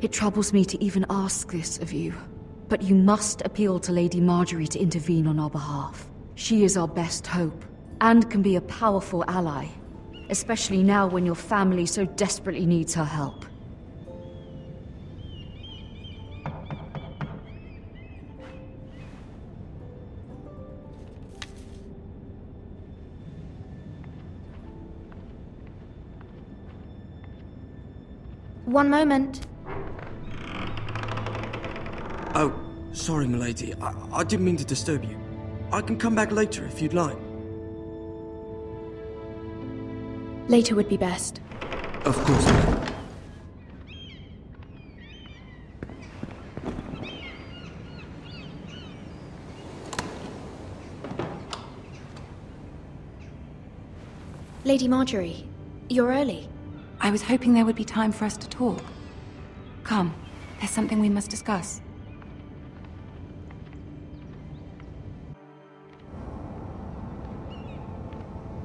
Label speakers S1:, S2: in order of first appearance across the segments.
S1: It troubles me to even ask this of you, but you must appeal to Lady Marjorie to intervene on our behalf. She is our best hope, and can be a powerful ally, especially now when your family so desperately needs her help.
S2: One moment.
S3: Oh, sorry, milady. I didn't mean to disturb you. I can come back later if you'd like.
S2: Later would be best.
S3: Of course, ma'am.
S2: Lady Marjorie, you're early.
S4: I was hoping there would be time for us to talk. Come, there's something we must discuss.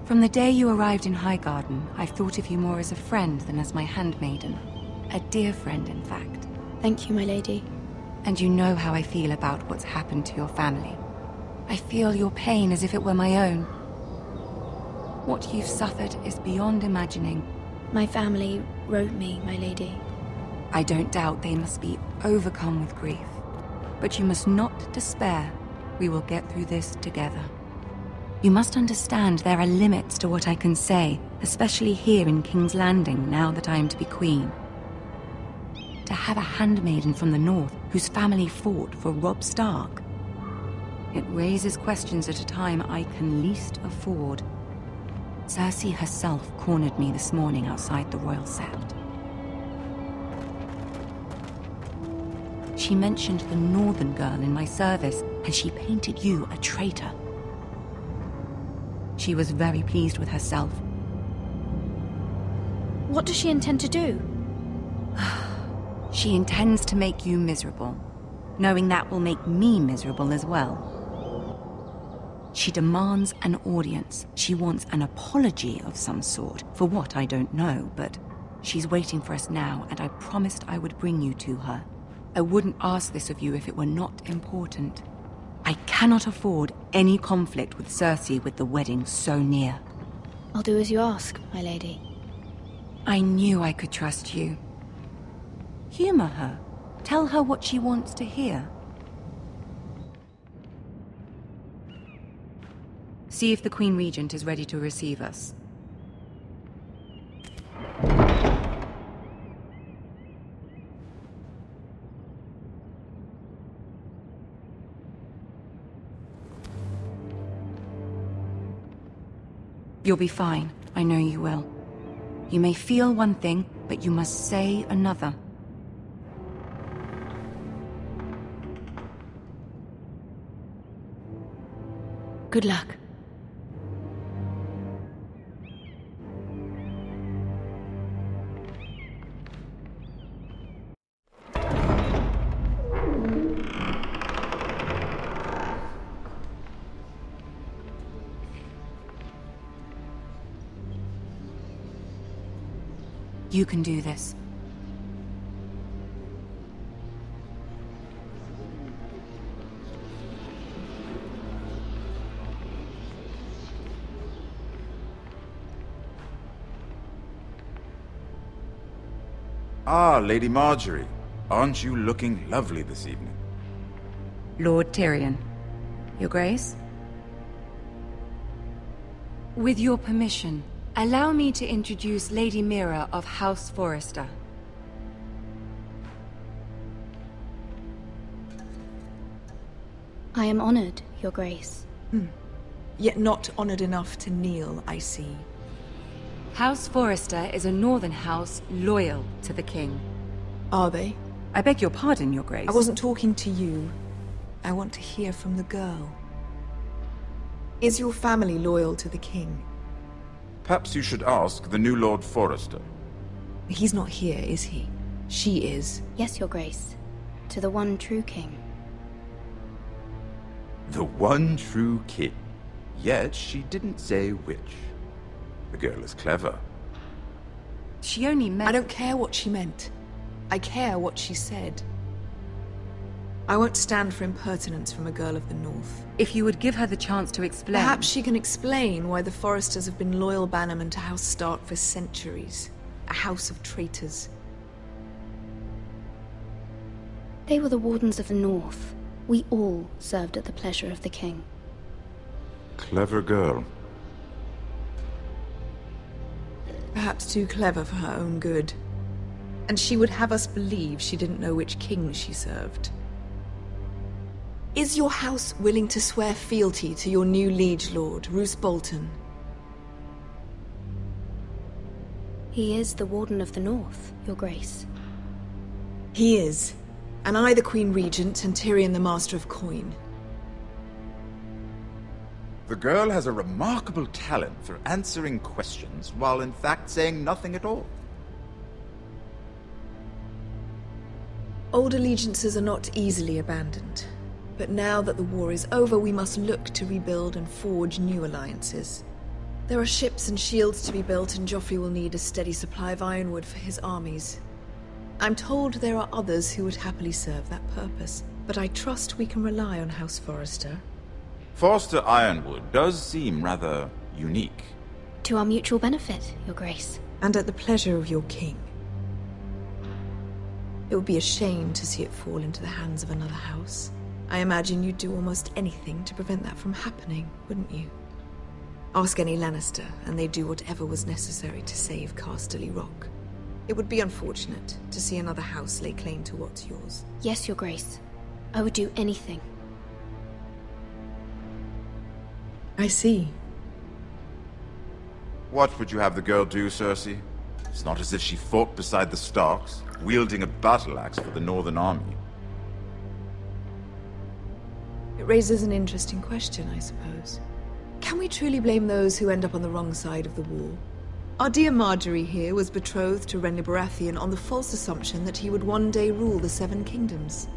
S4: From the day you arrived in Highgarden, I've thought of you more as a friend than as my handmaiden. A dear friend, in fact.
S2: Thank you, my lady.
S4: And you know how I feel about what's happened to your family. I feel your pain as if it were my own. What you've suffered is beyond imagining.
S2: My family wrote me, my lady.
S4: I don't doubt they must be overcome with grief. But you must not despair. We will get through this together. You must understand there are limits to what I can say, especially here in King's Landing, now that I am to be queen. To have a handmaiden from the north whose family fought for Robb Stark. It raises questions at a time I can least afford. Cersei herself cornered me this morning outside the Royal Sept. She mentioned the northern girl in my service, and she painted you a traitor. She was very pleased with herself.
S2: What does she intend to do?
S4: She intends to make you miserable, knowing that will make me miserable as well. She demands an audience. She wants an apology of some sort, for what I don't know, but she's waiting for us now, and I promised I would bring you to her. I wouldn't ask this of you if it were not important. I cannot afford any conflict with Cersei with the wedding so near.
S2: I'll do as you ask, my lady.
S4: I knew I could trust you. Humor her. Tell her what she wants to hear. See if the Queen Regent is ready to receive us. You'll be fine. I know you will. You may feel one thing, but you must say another.
S2: Good luck.
S4: You can do this.
S5: Ah, Lady Marjorie. Aren't you looking lovely this evening?
S4: Lord Tyrion. Your Grace? With your permission, allow me to introduce Lady Mira of House Forrester.
S2: I am honored, Your Grace.
S6: Yet not honored enough to kneel, I see.
S4: House Forrester is a northern house loyal to the king.
S6: Are they?
S4: I beg your pardon, Your Grace.
S6: I wasn't talking to you. I want to hear from the girl. Is your family loyal to the king?
S5: Perhaps you should ask the new Lord Forrester.
S6: He's not here, is he? She is.
S2: Yes, Your Grace. To the one true king.
S5: The one true king. Yet she didn't say which. The girl is clever.
S4: She only meant...
S6: I don't care what she meant. I care what she said. I won't stand for impertinence from a girl of the North.
S4: If you would give her the chance to explain...
S6: Perhaps she can explain why the Forresters have been loyal bannermen to House Stark for centuries. A house of traitors.
S2: They were the Wardens of the North. We all served at the pleasure of the king.
S5: Clever girl.
S6: Perhaps too clever for her own good. And she would have us believe she didn't know which king she served. Is your house willing to swear fealty to your new liege lord, Roose Bolton?
S2: He is the Warden of the North, Your Grace.
S6: He is. And I the Queen Regent and Tyrion the Master of Coin.
S5: The girl has a remarkable talent for answering questions while in fact saying nothing at all.
S6: Old allegiances are not easily abandoned. But now that the war is over, we must look to rebuild and forge new alliances. There are ships and shields to be built, and Joffrey will need a steady supply of ironwood for his armies. I'm told there are others who would happily serve that purpose, but I trust we can rely on House Forrester.
S5: Forster Ironwood does seem rather unique.
S2: To our mutual benefit, Your Grace.
S6: And at the pleasure of your king. It would be a shame to see it fall into the hands of another house. I imagine you'd do almost anything to prevent that from happening, wouldn't you? Ask any Lannister, and they'd do whatever was necessary to save Casterly Rock. It would be unfortunate to see another house lay claim to what's yours.
S2: Yes, Your Grace. I would do anything.
S6: I see.
S5: What would you have the girl do, Cersei? It's not as if she fought beside the Starks, wielding a battle axe for the Northern Army.
S6: It raises an interesting question, I suppose. Can we truly blame those who end up on the wrong side of the wall? Our dear Marjorie here was betrothed to Renly Baratheon on the false assumption that he would one day rule the Seven Kingdoms.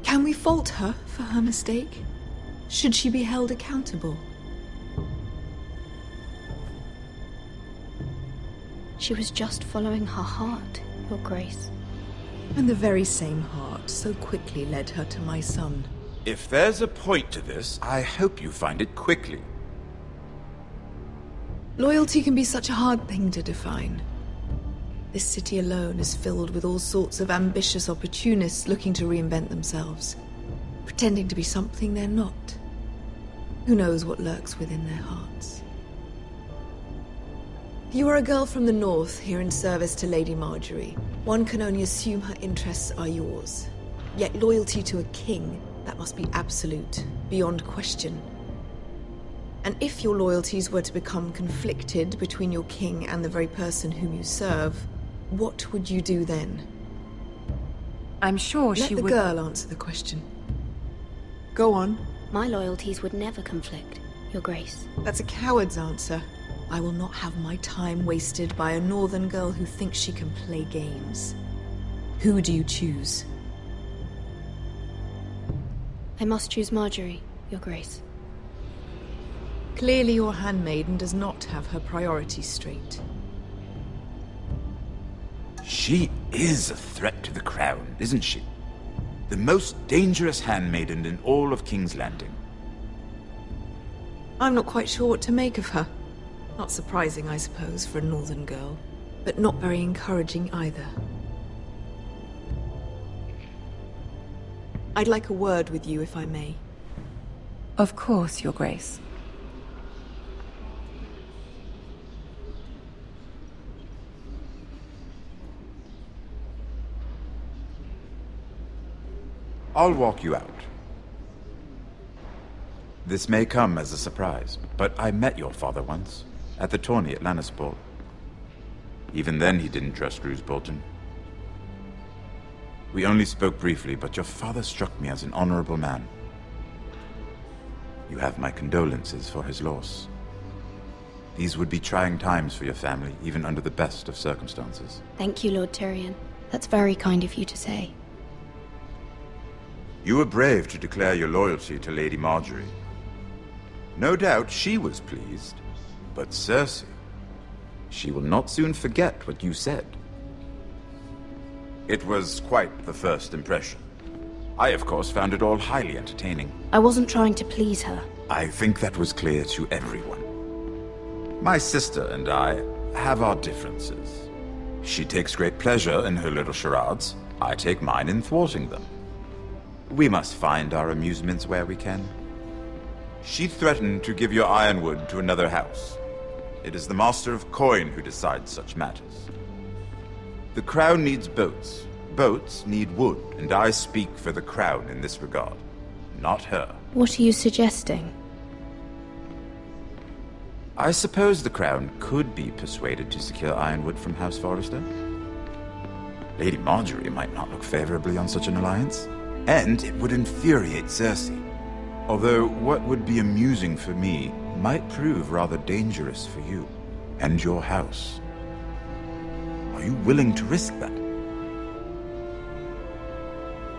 S6: Can we fault her for her mistake? Should she be held accountable?
S2: She was just following her heart, Your Grace.
S6: And the very same heart so quickly led her to my son.
S5: If there's a point to this, I hope you find it quickly.
S6: Loyalty can be such a hard thing to define. This city alone is filled with all sorts of ambitious opportunists looking to reinvent themselves, pretending to be something they're not. Who knows what lurks within their hearts? You are a girl from the north, here in service to Lady Marjorie. One can only assume her interests are yours. Yet loyalty to a king, that must be absolute, beyond question. And if your loyalties were to become conflicted between your king and the very person whom you serve, what would you do then?
S4: I'm sure she would...
S6: Let the girl answer the question. Go on.
S2: My loyalties would never conflict, Your Grace.
S6: That's a coward's answer. I will not have my time wasted by a northern girl who thinks she can play games. Who do you choose?
S2: I must choose Marjorie, Your Grace.
S6: Clearly your handmaiden does not have her priorities straight.
S5: She is a threat to the crown, isn't she? The most dangerous handmaiden in all of King's Landing.
S6: I'm not quite sure what to make of her. Not surprising, I suppose, for a northern girl, but not very encouraging either. I'd like a word with you, if I may.
S4: Of course, Your Grace.
S5: I'll walk you out. This may come as a surprise, but I met your father once, at the tourney at Lannisport. Even then he didn't trust Roose Bolton. We only spoke briefly, but your father struck me as an honorable man. You have my condolences for his loss. These would be trying times for your family, even under the best of circumstances.
S2: Thank you, Lord Tyrion. That's very kind of you to say.
S5: You were brave to declare your loyalty to Lady Marjorie. No doubt she was pleased, but Cersei, she will not soon forget what you said. It was quite the first impression. I, of course, found it all highly entertaining.
S2: I wasn't trying to please her.
S5: I think that was clear to everyone. My sister and I have our differences. She takes great pleasure in her little charades. I take mine in thwarting them. We must find our amusements where we can. She threatened to give your ironwood to another house. It is the Master of Coin who decides such matters. The Crown needs boats. Boats need wood, and I speak for the Crown in this regard, not her.
S2: What are you suggesting?
S5: I suppose the Crown could be persuaded to secure ironwood from House Forrester. Lady Marjorie might not look favorably on such an alliance, and it would infuriate Cersei. Although what would be amusing for me might prove rather dangerous for you and your house. Are you willing to risk that?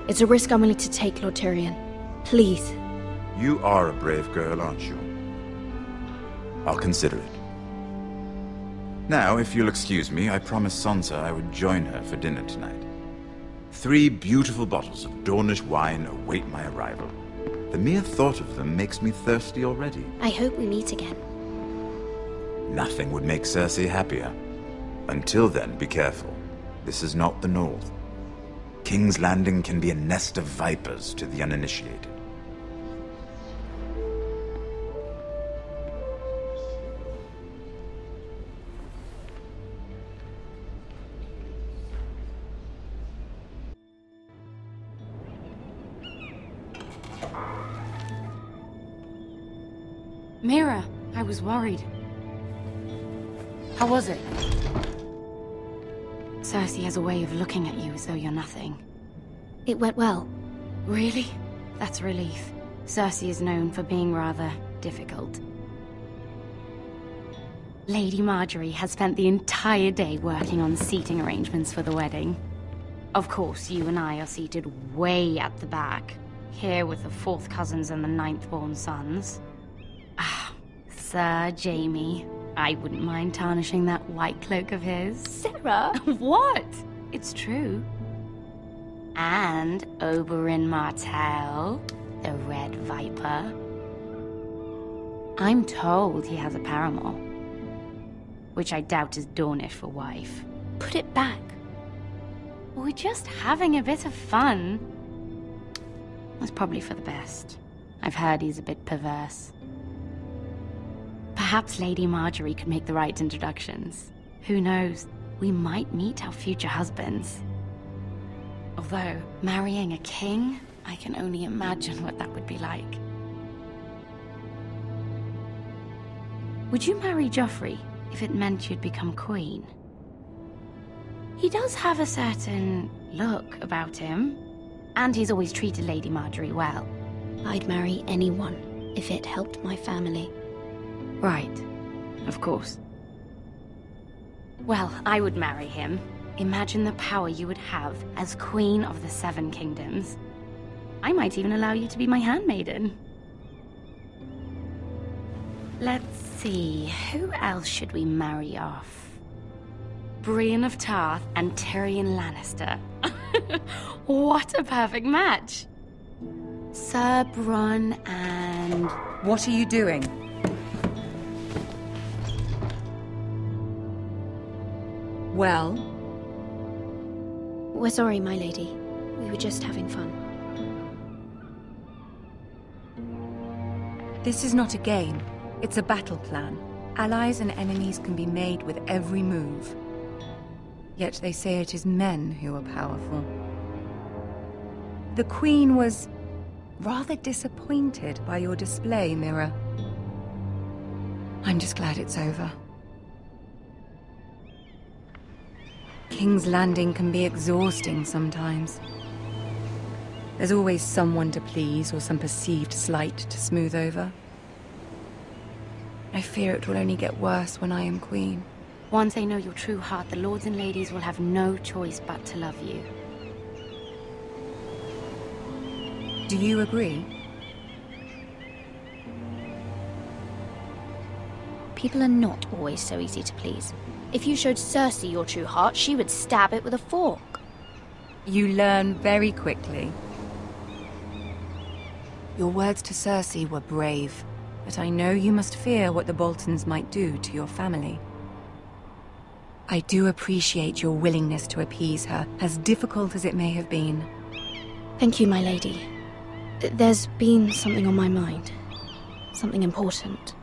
S2: It's a risk I'm willing to take, Lord Tyrion. Please.
S5: You are a brave girl, aren't you? I'll consider it. Now, if you'll excuse me, I promised Sansa I would join her for dinner tonight. 3 beautiful bottles of Dornish wine await my arrival. The mere thought of them makes me thirsty already.
S2: I hope we meet again.
S5: Nothing would make Cersei happier. Until then, be careful. This is not the North. King's Landing can be a nest of vipers to the uninitiated.
S1: Mira, I was worried. How was it? Cersei has a way of looking at you as though you're nothing.
S2: It went well.
S1: Really? That's a relief. Cersei is known for being rather difficult. Lady Marjorie has spent the entire day working on seating arrangements for the wedding. Of course, you and I are seated way at the back, here with the 4th cousins and the 9th-born sons. Ah, Sir Jaime. I wouldn't mind tarnishing that white cloak of his.
S2: Sarah!
S1: What? It's true. And Oberyn Martell, the Red Viper. I'm told he has a paramour, which I doubt is Dornish for wife.
S2: Put it back.
S1: We're just having a bit of fun. That's probably for the best. I've heard he's a bit perverse. Perhaps Lady Marjorie could make the right introductions. Who knows? We might meet our future husbands. Although, marrying a king, I can only imagine what that would be like. Would you marry Joffrey if it meant you'd become queen? He does have a certain look about him, and he's always treated Lady Marjorie well.
S2: I'd marry anyone if it helped my family.
S1: Right. Of course. Well, I would marry him. Imagine the power you would have as Queen of the 7 Kingdoms. I might even allow you to be my handmaiden. Let's see, who else should we marry off? Brienne of Tarth and Tyrion Lannister. What a perfect match! Sir Bronn and...
S4: What are you doing? Well?
S2: We're sorry, my lady. We were just having fun.
S4: This is not a game. It's a battle plan. Allies and enemies can be made with every move. Yet they say it is men who are powerful. The Queen was rather disappointed by your display, Mira. I'm just glad it's over. King's Landing can be exhausting sometimes. There's always someone to please or some perceived slight to smooth over. I fear it will only get worse when I am queen.
S1: Once they know your true heart, the lords and ladies will have no choice but to love you.
S4: Do you agree?
S2: People are not always so easy to please. If you showed Cersei your true heart, she would stab it with a fork.
S4: You learn very quickly. Your words to Cersei were brave, but I know you must fear what the Boltons might do to your family. I do appreciate your willingness to appease her, as difficult as it may have been.
S2: Thank you, my lady. There's been something on my mind. Something important.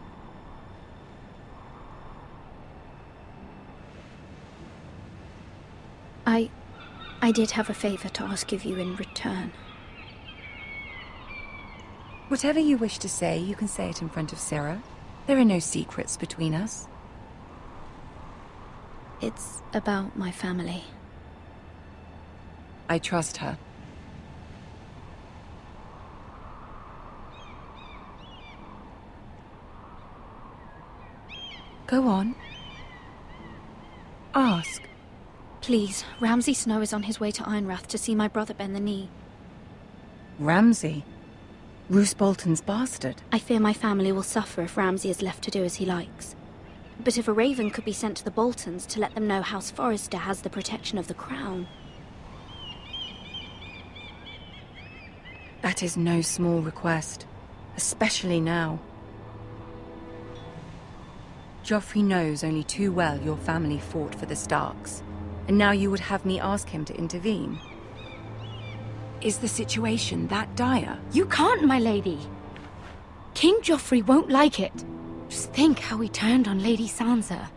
S2: I did have a favor to ask of you in return.
S4: Whatever you wish to say, you can say it in front of Sarah. There are no secrets between us.
S2: It's about my family.
S4: I trust her. Go on. Ask.
S2: Please, Ramsay Snow is on his way to Ironrath to see my brother bend the knee.
S4: Ramsay? Roose Bolton's bastard?
S2: I fear my family will suffer if Ramsay is left to do as he likes. But if a raven could be sent to the Boltons to let them know House Forrester has the protection of the crown...
S4: That is no small request, especially now. Joffrey knows only too well your family fought for the Starks, and now you would have me ask him to intervene. Is the situation that dire?
S1: You can't, my lady. King Joffrey won't like it. Just think how he turned on Lady Sansa.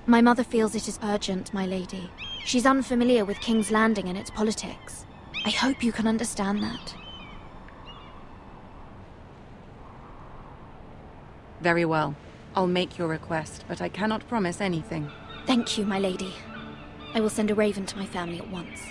S2: My mother feels it is urgent, my lady. She's unfamiliar with King's Landing and its politics. I hope you can understand that.
S4: Very well. I'll make your request, but I cannot promise anything.
S2: Thank you, my lady. I will send a raven to my family at once.